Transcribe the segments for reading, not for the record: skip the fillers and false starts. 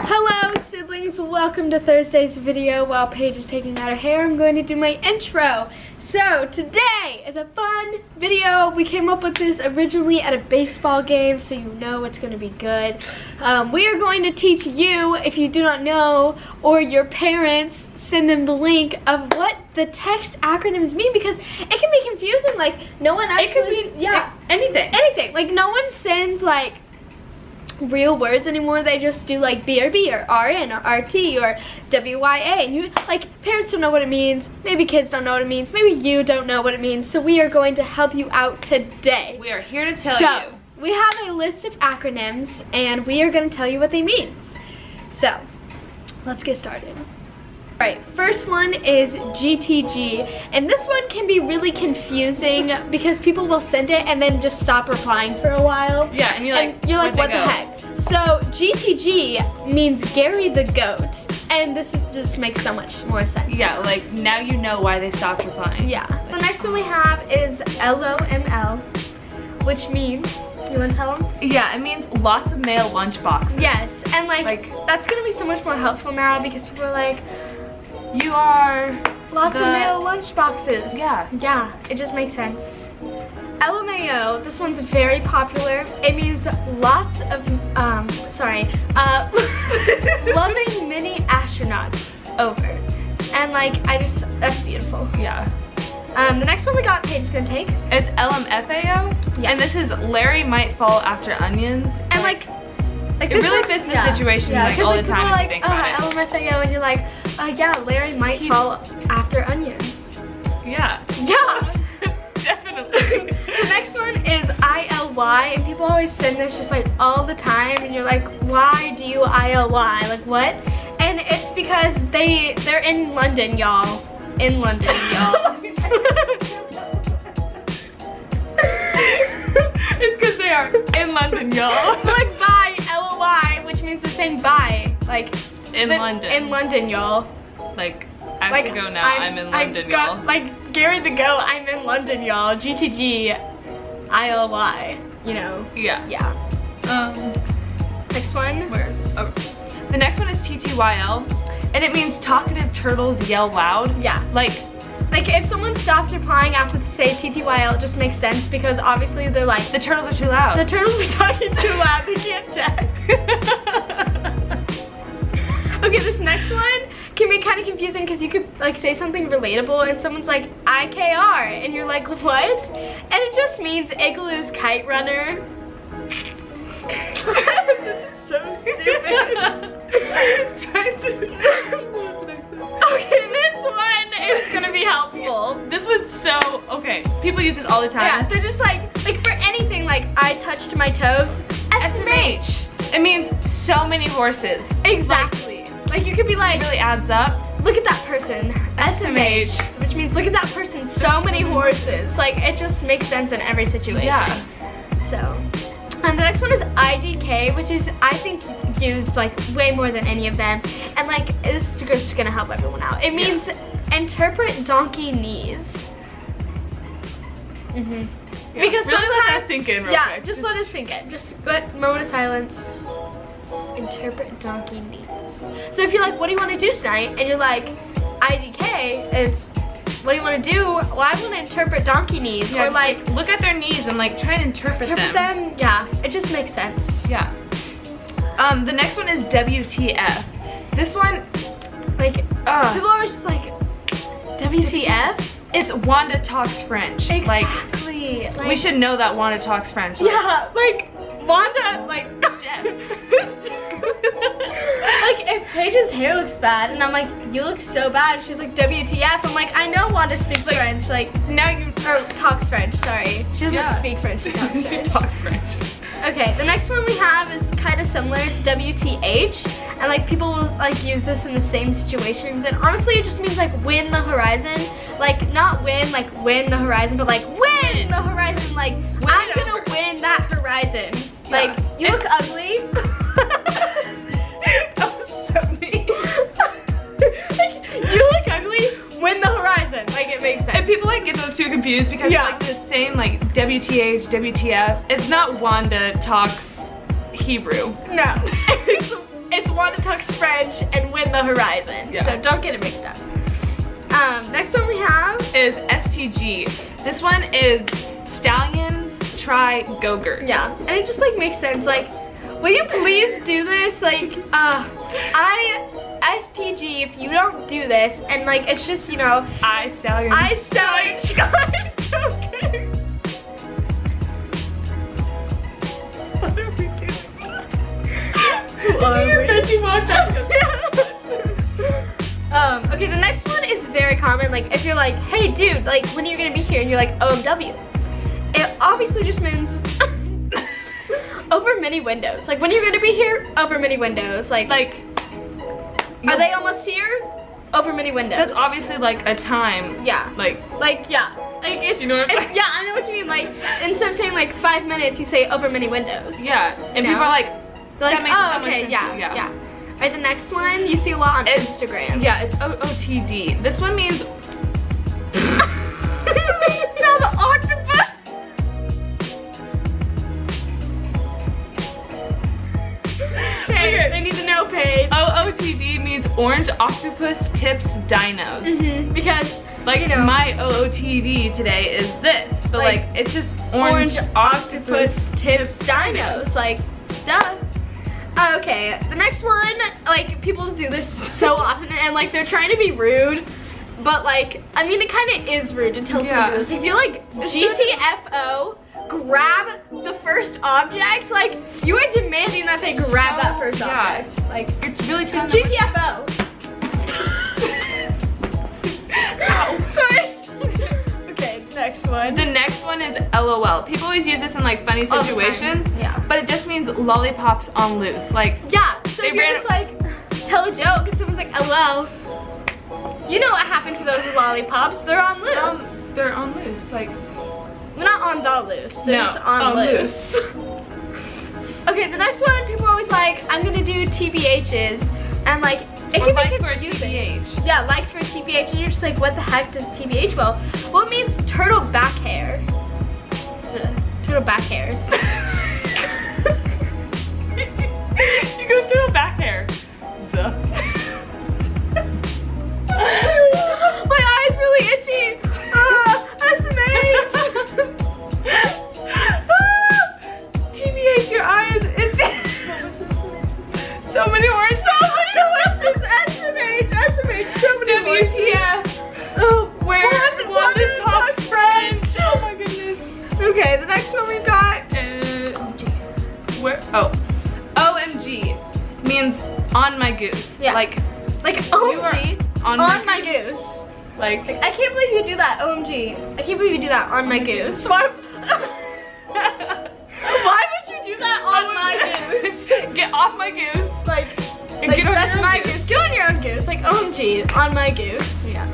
Hello siblings, welcome to Thursday's video. While Paige is taking out her hair, I'm going to do my intro. So today is a fun video. We came up with this originally at a baseball game, so you know it's going to be good. We are going to teach you, if you do not know, or your parents, send them the link of what the text acronyms mean, because it can be confusing. Like, no one actually, it could be anything. Like, no one sends like real words anymore. They just do like BRB or RN or RT or WYA, and you, like, parents don't know what it means, maybe kids don't know what it means, maybe you don't know what it means, so we are going to help you out today. We are here to tell you. We have a list of acronyms and we are going to tell you what they mean. So let's get started. Alright, first one is GTG, and this one can be really confusing because people will send it and then just stop replying for a while. Yeah, and you're like, what the heck? So GTG means Gary the Goat, and this just makes so much more sense. Yeah, like now you know why they stopped replying. Yeah. The next one we have is LOML, which means, you want to tell them? Yeah, it means lots of mail lunch boxes. Yes, and like that's gonna be so much more helpful now because people are like, you are lots of mail lunch boxes. Yeah. Yeah, it just makes sense. LMAO, this one's very popular. It means lots of, loving mini astronauts over. And like, that's beautiful. Yeah. The next one we got, Paige is gonna take. It's LMFAO, yeah. And this is Larry might fall after onions. And like it really fits the situation like all the time if you think about it. LMFAO, and you're like, yeah, Larry might fall after onions. Yeah. Yeah. Definitely. The next one is ILY, and people always send this just like all the time, and you're like, why do you ILY? Like, what? And it's because they're in London, y'all. In London, y'all. It's because they are in London, y'all. Like, bye, LOY, which means they're saying bye. Like, in London. In London, y'all. Like, I have to go now. I'm in London, y'all. Like, Gary the Go, I'm in London, y'all. GTG, ILY, you know. Yeah. Yeah. Next one. Where? Oh. The next one is TTYL, and it means talkative turtles yell loud. Yeah. Like if someone stops replying after they say TTYL, it just makes sense because obviously they're like, the turtles are too loud. The turtles are talking too loud, they can't text. Okay, this next one can be kind of confusing because you could like say something relatable and someone's like IKR and you're like, what? And it just means Igloo's Kite Runner. This is so stupid. Okay, this one is gonna be helpful. This one's so, okay, people use this all the time. Yeah, they're just like for anything, like I touched my toes, SMH. It means so many horses. Exactly. Like you could be like, it really adds up. Look at that person, SMH, which means look at that person, so many horses. Like it just makes sense in every situation. Yeah. So, and the next one is IDK, which is I think used like way more than any of them. And like this is just gonna help everyone out. It means interpret donkey knees. Yeah. Because really sometimes, let that sink in real quick. Just let it sink in. Just moment of silence. Interpret donkey knees. So if you're like, what do you want to do tonight? And you're like, IDK, it's, what do you want to do? Well, I want to interpret donkey knees. Yeah, or like, look at their knees and like try and interpret them. Yeah, it just makes sense. Yeah. The next one is WTF. This one, like, people are just like, WTF? It's Wanda talks French. Exactly. Like, we should know that Wanda talks French. Like, yeah, like, Wanda, like, like, if Paige's hair looks bad, and I'm like, you look so bad, she's like, WTF, I'm like, I know Wanda speaks French, like, now you, or talks French, sorry. She doesn't speak French, she talks French. She talks French. Okay, the next one we have is kind of similar to WTH, and like, people will like use this in the same situations, and honestly, it just means like, win the horizon, like, not win, like, win the horizon, but like, win the horizon, like, I'm gonna win that horizon. Yeah. Like, you look ugly. That was so mean. Like, you look ugly, win the horizon. Like, it makes sense. And people like get those two confused because like the same like WTH, WTF. It's not Wanda talks Hebrew. No. It's Wanatuck's French and Win the Horizon. Yeah. So don't get it mixed up. Next one we have is STG. This one is Stallions Try Go-Gurt. Yeah, and it just like makes sense. Like, will you please do this? Like, STG, if you don't do this, and like, it's just, you know, Stallions. Stallions Try Go-Gurt. What are we doing? Okay, the next one is very common. Like, if you're like, hey dude, like, when are you gonna be here? And you're like, OMW. It obviously just means over many windows. Like, when are you gonna be here? Over many windows. Like are they almost here? Over many windows. That's obviously like a time. Yeah. Like yeah. Like, it's, you know what I mean? Yeah, I know what you mean. Like, instead of saying like 5 minutes, you say over many windows. Yeah, and people are like, they're like, that makes oh, so much okay, sense. yeah. Alright, the next one you see a lot on Instagram. Yeah, it's OOTD. This one means Smell the octopus. Okay, they need to know, Paige. OOTD means Orange Octopus Tips Dinos. Because, like, you know, my OOTD today is this, but like it's just Orange Octopus Tips Dinos. Like, duh. Okay, the next one, like, people do this so often, and like they're trying to be rude, but like, I mean, it kind of is rude to tell someone to do this. If you're like, GTFO, grab the first object, like, you are demanding that they grab that first object. Like, it's really telling GTFO. Sorry. Okay, next one. The next one is LOL. People always use this in like funny situations, but it just means lollipops on loose. Like, yeah, so if you're just like, tell a joke and someone's like, LOL, you know what happened to those lollipops? They're on loose. They're on loose, like. They're not on the loose, they're just on loose. Okay, the next one, people are always like, I'm gonna do TBHs, and like, it can be confusing. Yeah, like for TBH, and you're just like, what the heck does TBH? Well, it means turtle back hair. So, turtle back hairs. You go turtle back hair. My eye's really itchy. SMH. TBH, your eye is itchy. So many words. SMH, so many words. WTF. Oh, where Wanda talks French. Oh my goodness. Okay, the next one we've got. Where? Oh, OMG means on my goose. Yeah. Like OMG. On my goose. Like, I can't believe you do that, OMG. I can't believe you do that on my goose. Why would you do that on my goose? Get off my goose. Like that's my goose. Get on your own goose. Like, OMG, on my goose. Yeah.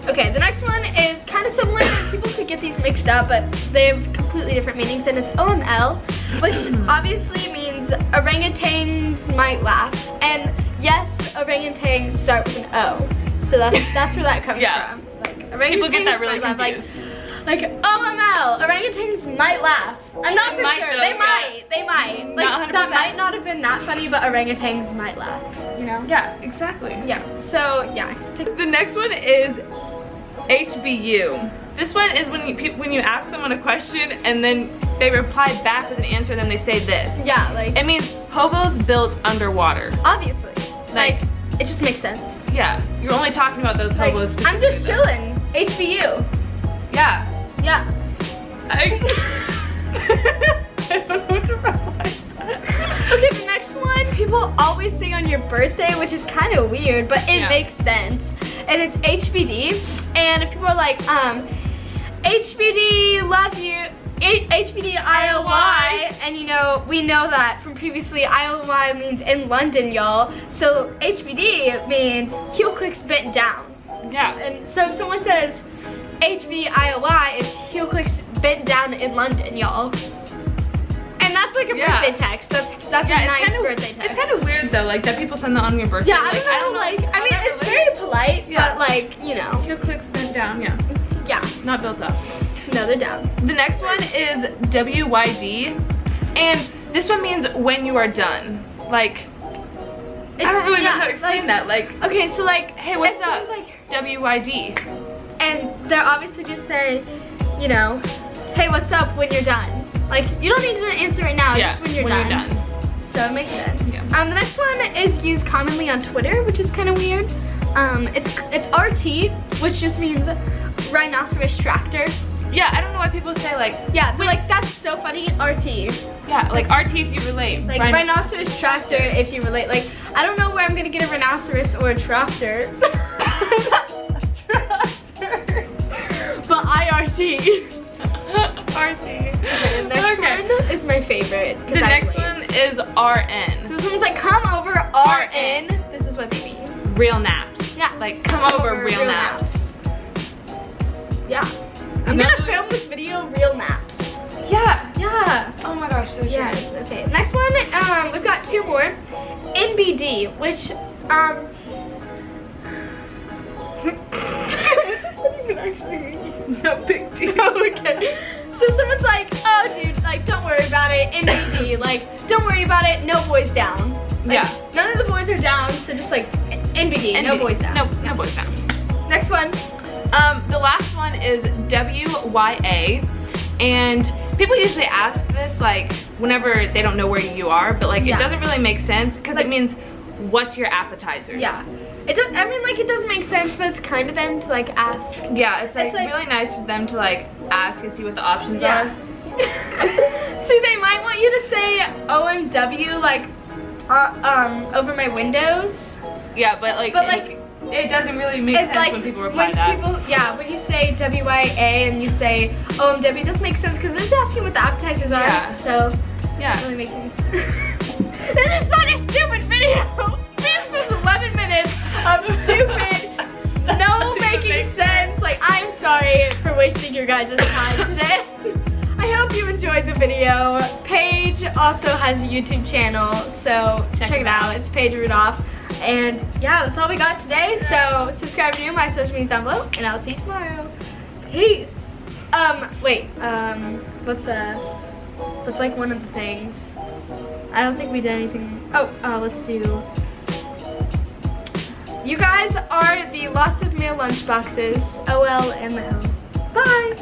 Okay, the next one is kind of similar. People could get these mixed up, but they have completely different meanings, and it's OML, which obviously means orangutans might laugh. And yes, orangutans start with an O. So that's where that comes from. Like, orangutans people get that really confused. Like OML, orangutans might laugh. I'm not for sure. Though, they might. Like, that might not have been that funny, but orangutans might laugh. You know? Yeah, exactly. Yeah. So yeah. The next one is HBU. This one is when you ask someone a question and then they reply back with an answer and then they say this. Yeah, like, it means hobos built underwater. Obviously. Like, it just makes sense. Yeah, you're only talking about those hobos. Like, I'm just chilling. HBU. Yeah. Yeah. I don't know what to reply. Okay, the next one, people always say on your birthday, which is kind of weird, but it makes sense. And it's HBD. And if people are like, HBD, love you, HBD ILY, and you know, we know that from previously, ILY means in London, y'all. So HBD means heel clicks bent down. Yeah. And so if someone says HBILY, it's heel clicks bent down in London, y'all. And that's like a birthday text. That's a nice birthday text. It's kind of weird though, like that people send that on your birthday. Yeah, I don't know. I mean, it's very polite, but like, you know. Heel clicks bent down, yeah. Yeah. Not built up. No, they're down. The next one is WYD. And This one means when you are done. Like, I don't really know how to explain that. Like, okay, so like, hey, what's up? Like, W-Y-D. And they're obviously just saying, you know, hey, what's up when you're done. Like, you don't need to answer it now, just when you're done. So it makes sense. Yeah. The next one is used commonly on Twitter, which is kind of weird. It's RT, which just means rhinoceros tractor. Yeah, I don't know why people say like. Yeah, but like that's so funny. RT. Yeah, like RT if you relate. Like rhinoceros tractor if you relate. Like I don't know where I'm gonna get a rhinoceros or a tractor. Tractor. But IRT. RT. Okay, the next one is my favorite. The next one is RN. So someone's like, come over RN. This is what they mean. Real naps. Yeah. Like, come over real naps. Yeah. I'm gonna film this video real naps. Yeah. Yeah. Oh my gosh, so yes. Okay. Next one, we've got two more. NBD, which what does that even actually mean? No big deal. Okay. So someone's like, oh dude, like don't worry about it. NBD, like don't worry about it. No boys down. Like, yeah. None of the boys are down, so just like NBD, no boys down. No boys down. Next one. The last one is WYA, and people usually ask this like whenever they don't know where you are, but like it doesn't really make sense because like, it means what's your appetizers. Yeah. It does. I mean, like it does make sense, but it's kind of them to like ask. Yeah, it's like really nice for them to like ask and see what the options are. See, they might want you to say OMW like over my windows. Yeah, but like it doesn't really make sense like, when people reply that. When you say WYA and you say OMW, it does make sense because they're just asking what the appetizers are. Yeah. So yeah, it really makes sense. This is such a stupid video. We've spent 11 minutes of stupid, no making sense. Like, I'm sorry for wasting your guys' time today. I hope you enjoyed the video. Paige also has a YouTube channel, so check it out. It's Paige Rudolph. And yeah, that's all we got today. So subscribe to my social medias down below, and I'll see you tomorrow. Peace. What's like one of the things? I don't think we did anything. Oh, let's do. You guys are the lots of meal lunch boxes. OLML. Bye.